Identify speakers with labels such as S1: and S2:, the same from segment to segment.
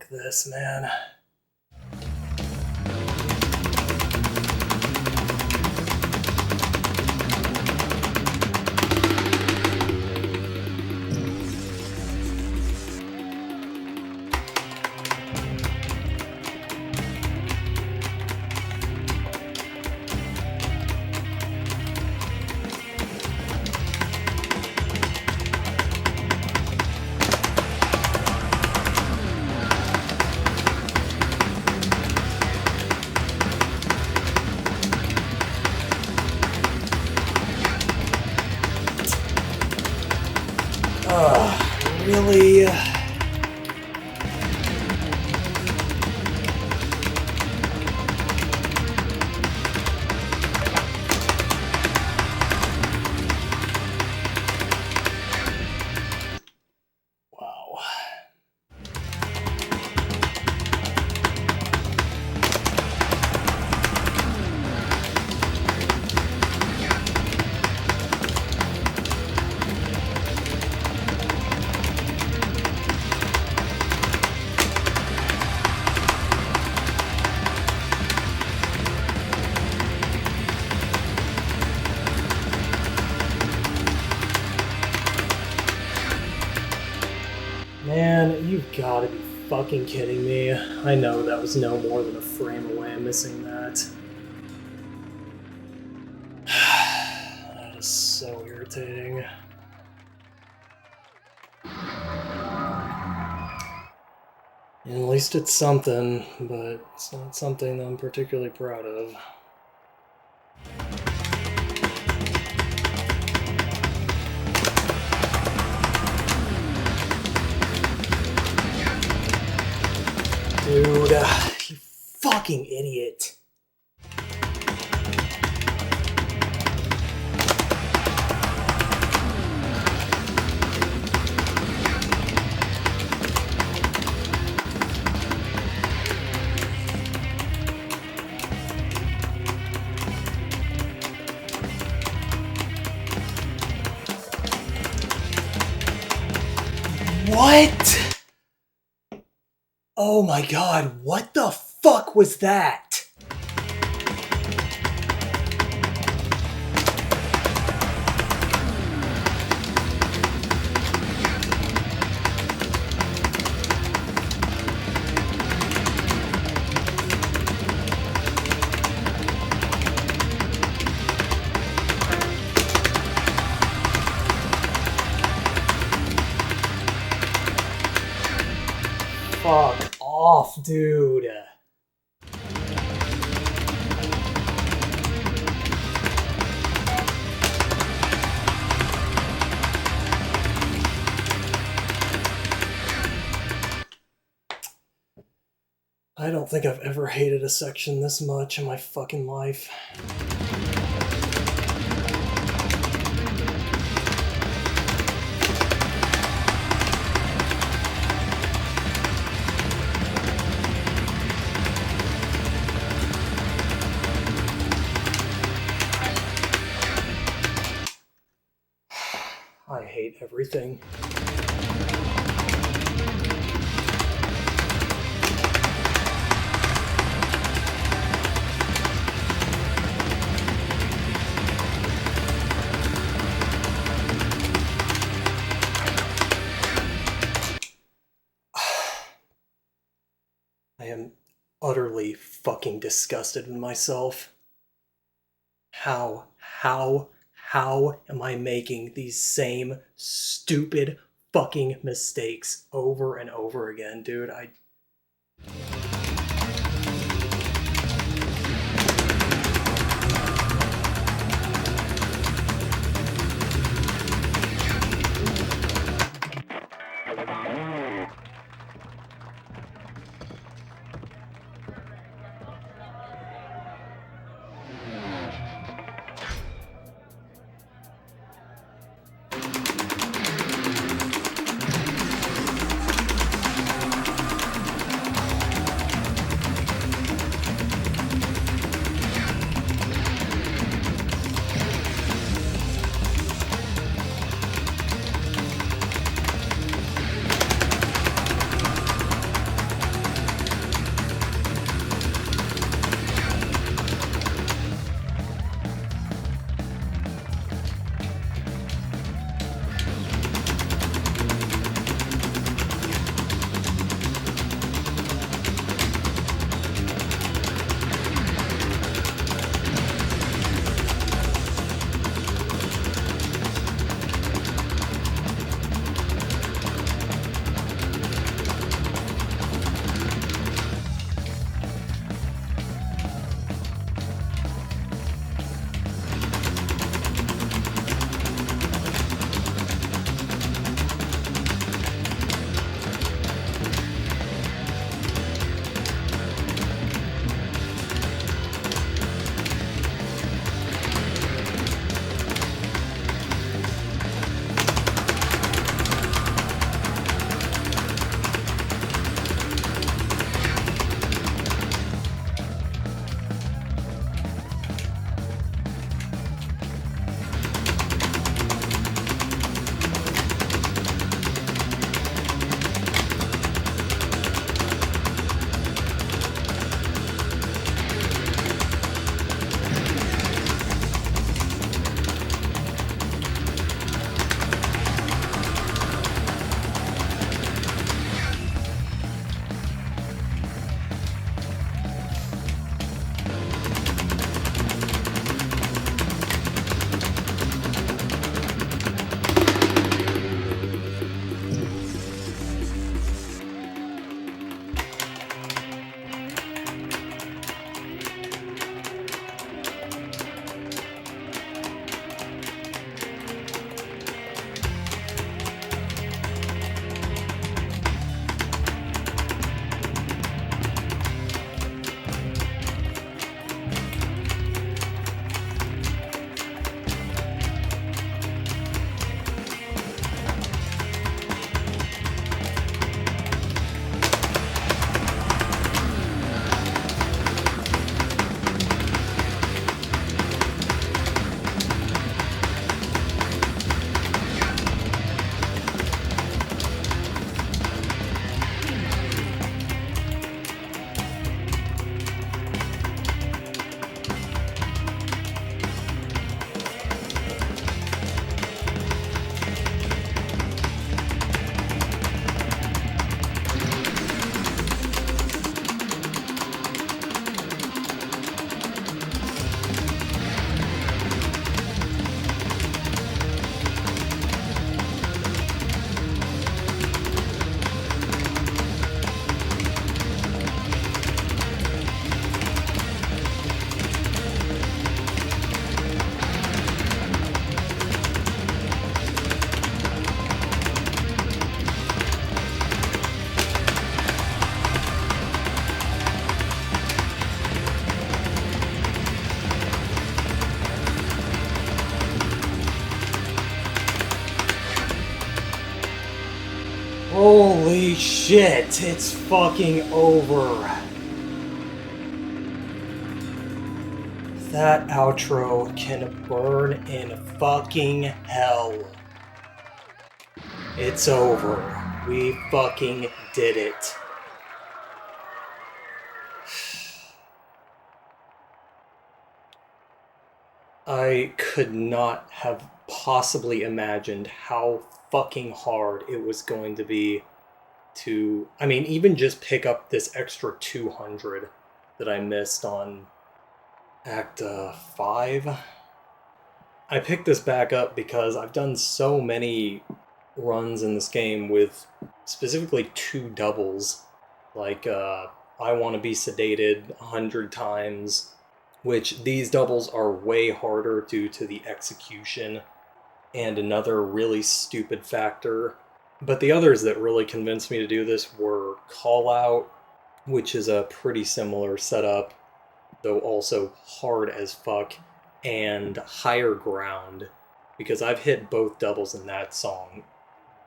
S1: Fuck this, man. Really? Wow. Man, you've gotta be fucking kidding me. I know that was no more than a frame away, missing that. That is so irritating. At least it's something, but it's not something I'm particularly proud of. Dude, you fucking idiot. What? Oh my god, what the fuck was that? Fuck off, dude. I don't think I've ever hated a section this much in my fucking life. I hate everything. I am utterly fucking disgusted with myself. How am I making these same stupid fucking mistakes over and over again, dude? Holy shit, it's fucking over. That outro can burn in fucking hell. It's over. We fucking did it. I could not have possibly imagined how fucking hard it was going to be to, I mean, even just pick up this extra 200 that I missed on Act 5. I picked this back up because I've done so many runs in this game with specifically 2 doubles. Like, I Want to Be Sedated 100 times, which these doubles are way harder due to the execution and another really stupid factor. But the others that really convinced me to do this were Call Out, which is a pretty similar setup, though also hard as fuck, and Higher Ground, because I've hit both doubles in that song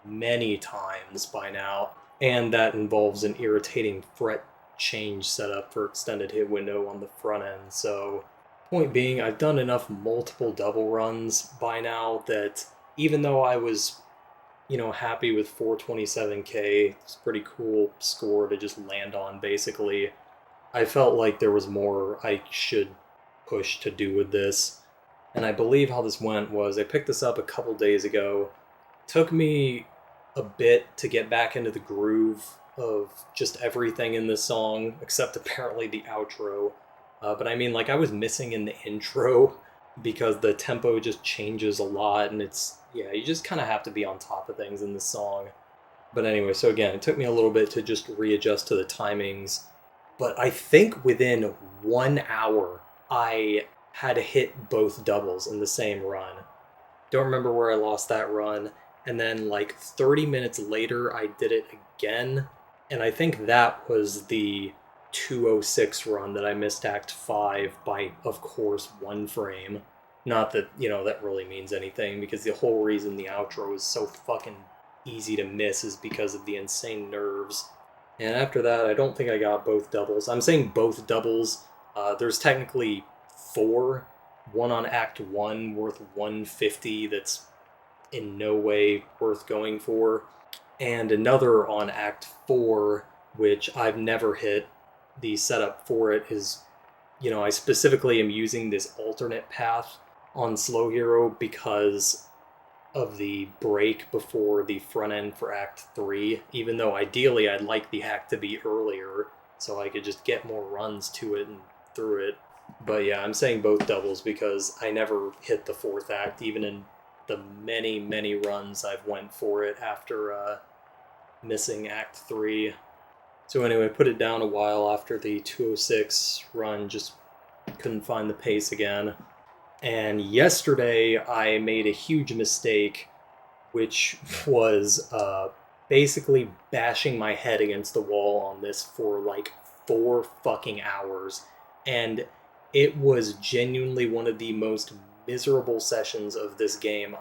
S1: many times by now, and that involves an irritating fret change setup for extended hit window on the front end. So, point being, I've done enough multiple double runs by now that even though I was, happy with 427k, it's a pretty cool score to just land on, basically. I felt like there was more I should push to do with this. And I believe how this went was I picked this up a couple days ago. Took me a bit to get back into the groove of just everything in this song, except apparently the outro. But I mean, like, I was missing in the intro because the tempo just changes a lot, and you just kind of have to be on top of things in this song. But anyway, so again, it took me a little bit to just readjust to the timings. But I think within 1 hour, I had hit both doubles in the same run. Don't remember where I lost that run. And then like 30 minutes later, I did it again. And I think that was the 206 run that I missed Act 5 by, of course, 1 frame. Not that, that really means anything, because the whole reason the outro is so fucking easy to miss is because of the insane nerves. And after that, I don't think I got both doubles. I'm saying both doubles. There's technically 4. One on Act 1 worth 150 that's in no way worth going for. And another on Act 4, which I've never hit. The setup for it is, I specifically am using this alternate path on Slow Hero because of the break before the front end for Act 3, even though ideally I'd like the act to be earlier so I could just get more runs to it and through it. But yeah, I'm saying both doubles because I never hit the 4th act, even in the many, many runs I've went for it after missing Act 3. So anyway, put it down a while after the 206 run, just couldn't find the pace again. And yesterday I made a huge mistake, which was basically bashing my head against the wall on this for like 4 fucking hours. And it was genuinely one of the most miserable sessions of this game,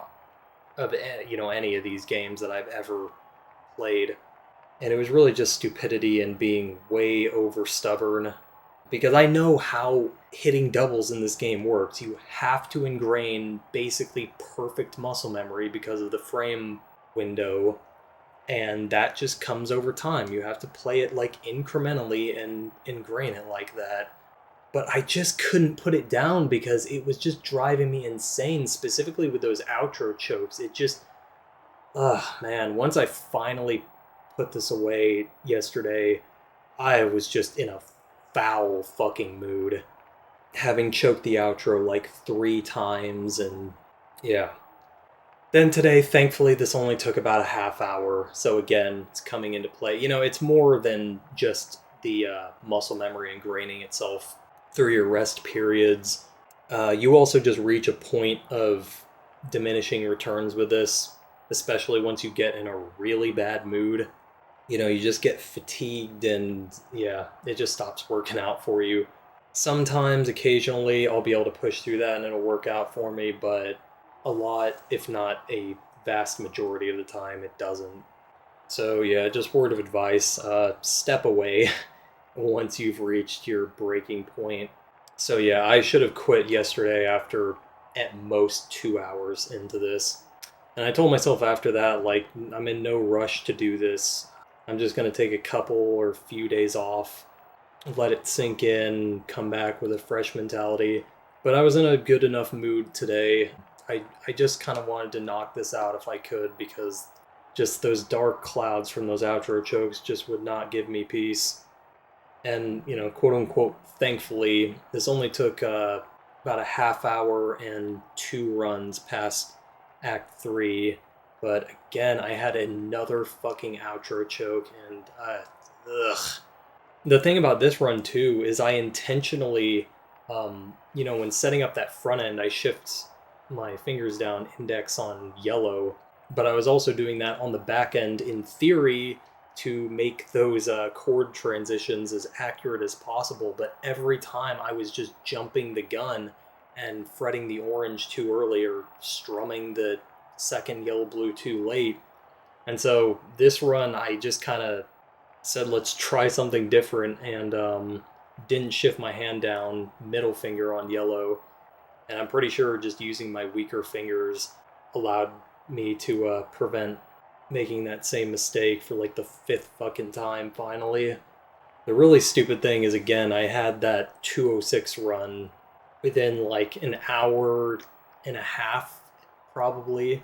S1: of any of these games that I've ever played. And it was really just stupidity and being way over stubborn. Because I know how hitting doubles in this game works. You have to ingrain basically perfect muscle memory because of the frame window. And that just comes over time. You have to play it like incrementally and ingrain it like that. But I just couldn't put it down because it was just driving me insane, specifically with those outro chokes. It just, man, once I finally put this away yesterday, I was just in a foul fucking mood, having choked the outro like 3 times, and yeah. Then today, thankfully, this only took about a half hour, so again, it's coming into play. It's more than just the muscle memory ingraining itself through your rest periods. You also just reach a point of diminishing returns with this, especially once you get in a really bad mood. You just get fatigued and, yeah, it just stops working out for you. Sometimes, occasionally, I'll be able to push through that and it'll work out for me, but a lot, if not a vast majority of the time, it doesn't. So yeah, just word of advice, step away once you've reached your breaking point. So yeah, I should have quit yesterday after at most 2 hours into this. And I told myself after that, like, I'm in no rush to do this. I'm just going to take a couple or few days off, let it sink in, come back with a fresh mentality. But I was in a good enough mood today. I just kind of wanted to knock this out if I could, because just those dark clouds from those outro chokes just would not give me peace. And, quote unquote, thankfully, this only took about a half hour and 2 runs past Act 3. But again, I had another fucking outro choke, and ugh. The thing about this run, too, is I intentionally, when setting up that front end, I shift my fingers down, index on yellow, but I was also doing that on the back end in theory to make those chord transitions as accurate as possible. But every time I was just jumping the gun and fretting the orange too early or strumming the second yellow blue too late. And so this run, I just kind of said, let's try something different, and didn't shift my hand down, middle finger on yellow. And I'm pretty sure just using my weaker fingers allowed me to prevent making that same mistake for like the 5th fucking time finally. The really stupid thing is, again, I had that 206 run within like an hour and a half, probably.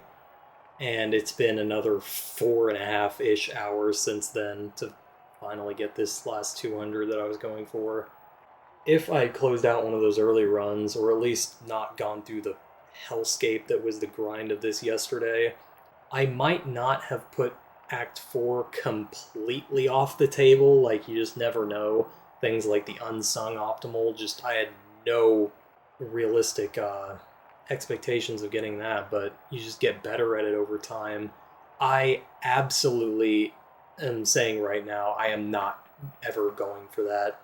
S1: And it's been another 4.5-ish hours since then to finally get this last 200 that I was going for. If I had closed out one of those early runs, or at least not gone through the hellscape that was the grind of this yesterday, I might not have put Act 4 completely off the table. Like, you just never know. Things like the unsung optimal, I had no realistic expectations of getting that, but you just get better at it over time. I absolutely am saying right now, I am not ever going for that,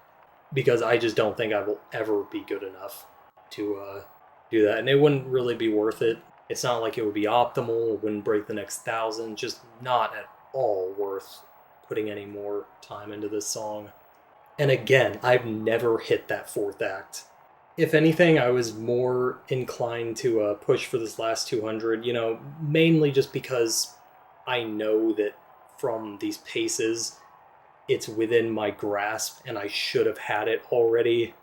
S1: because I just don't think I will ever be good enough to do that, and it wouldn't really be worth it. It's not like it would be optimal, it wouldn't break the next 1,000, just not at all worth putting any more time into this song. And again, I've never hit that 4th act. If anything, I was more inclined to push for this last 200, mainly just because I know that from these paces, it's within my grasp and I should have had it already.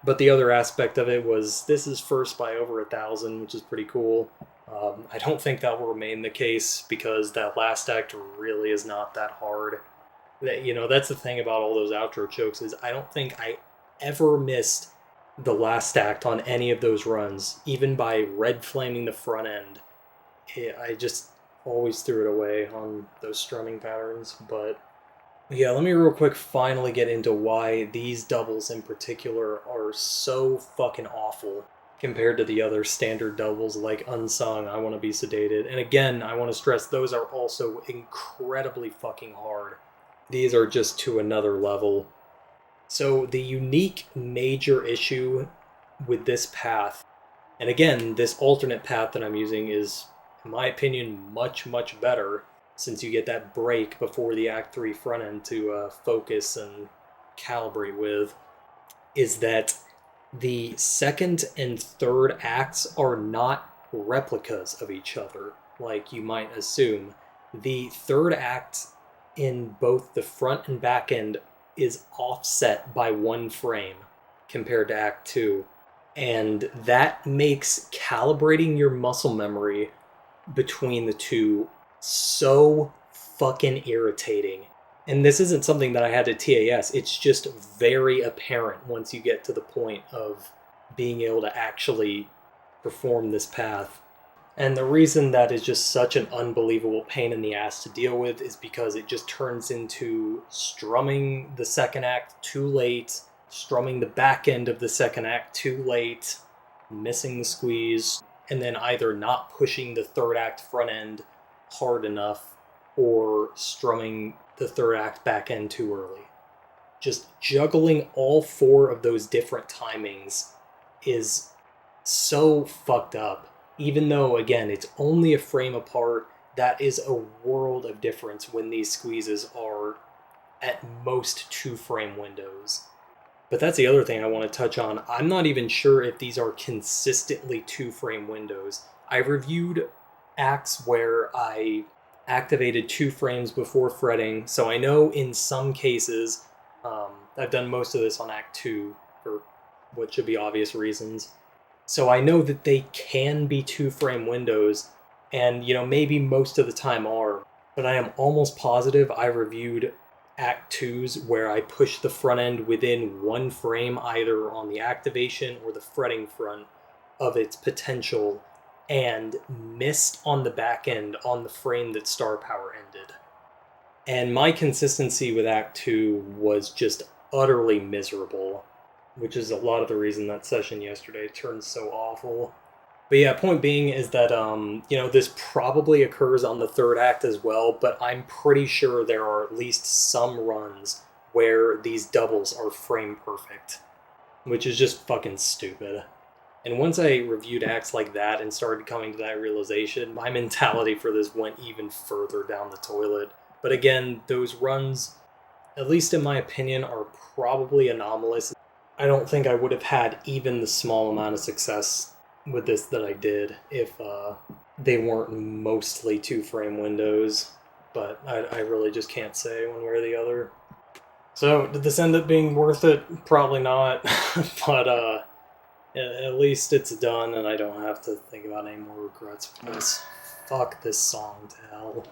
S1: But the other aspect of it was, this is first by over 1,000, which is pretty cool. I don't think that will remain the case, because that last act really is not that hard. That's the thing about all those outro chokes, is I don't think I ever missed the last act on any of those runs, even by red flaming the front end. I just always threw it away on those strumming patterns. But yeah, let me real quick finally get into why these doubles in particular are so fucking awful compared to the other standard doubles like Unsung, I Want to Be Sedated. And again, I want to stress, those are also incredibly fucking hard. These are just to another level. So the unique major issue with this path, and again, this alternate path that I'm using is, in my opinion, much, much better, since you get that break before the Act 3 front end to focus and calibrate with, is that the second and third acts are not replicas of each other, like you might assume. The third act in both the front and back end is offset by 1 frame compared to Act 2. And that makes calibrating your muscle memory between the two so fucking irritating. And this isn't something that I had to TAS, it's just very apparent once you get to the point of being able to actually perform this path. And the reason that is just such an unbelievable pain in the ass to deal with is because it just turns into strumming the second act too late, strumming the back end of the second act too late, missing the squeeze, and then either not pushing the third act front end hard enough or strumming the third act back end too early. Just juggling all 4 of those different timings is so fucked up. Even though, again, it's only a frame apart, that is a world of difference when these squeezes are at most 2-frame windows. But that's the other thing I want to touch on. I'm not even sure if these are consistently 2-frame windows. I reviewed acts where I activated 2 frames before fretting, so I know in some cases, I've done most of this on Act 2 for what should be obvious reasons. So I know that they can be 2-frame windows, and maybe most of the time are, but I am almost positive I reviewed Act 2s where I pushed the front end within 1 frame either on the activation or the fretting front of its potential, and missed on the back end on the frame that star power ended. And my consistency with Act 2 was just utterly miserable, which is a lot of the reason that session yesterday turned so awful. But yeah, point being is that, this probably occurs on the 3rd act as well, but I'm pretty sure there are at least some runs where these doubles are frame perfect, which is just fucking stupid. And once I reviewed acts like that and started coming to that realization, my mentality for this went even further down the toilet. But again, those runs, at least in my opinion, are probably anomalous. I don't think I would have had even the small amount of success with this that I did if they weren't mostly 2-frame windows. But I really just can't say one way or the other. So, did this end up being worth it? Probably not. But at least it's done and I don't have to think about any more regrets with this. Fuck this song to hell.